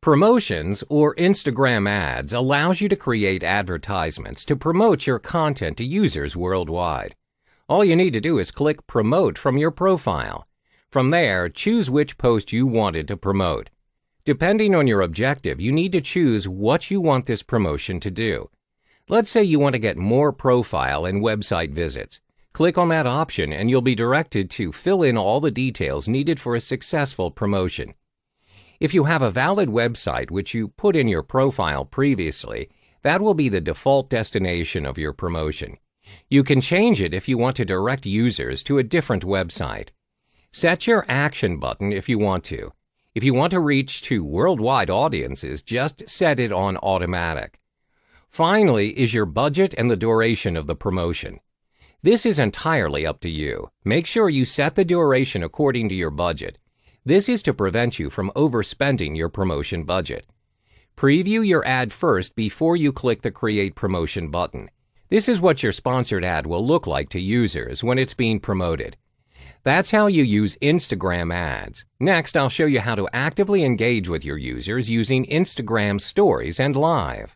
Promotions or Instagram ads allows you to create advertisements to promote your content to users worldwide. All you need to do is click Promote from your profile. From there, choose which post you wanted to promote. Depending on your objective, you need to choose what you want this promotion to do. Let's say you want to get more profile and website visits. Click on that option and you'll be directed to fill in all the details needed for a successful promotion. If you have a valid website which you put in your profile previously, that will be the default destination of your promotion. You can change it if you want to direct users to a different website. Set your action button if you want to. If you want to reach to worldwide audiences, just set it on automatic. Finally is your budget and the duration of the promotion. This is entirely up to you. Make sure you set the duration according to your budget. This is to prevent you from overspending your promotion budget. Preview your ad first before you click the Create Promotion button. This is what your sponsored ad will look like to users when it's being promoted. That's how you use Instagram ads. Next, I'll show you how to actively engage with your users using Instagram Stories and Live.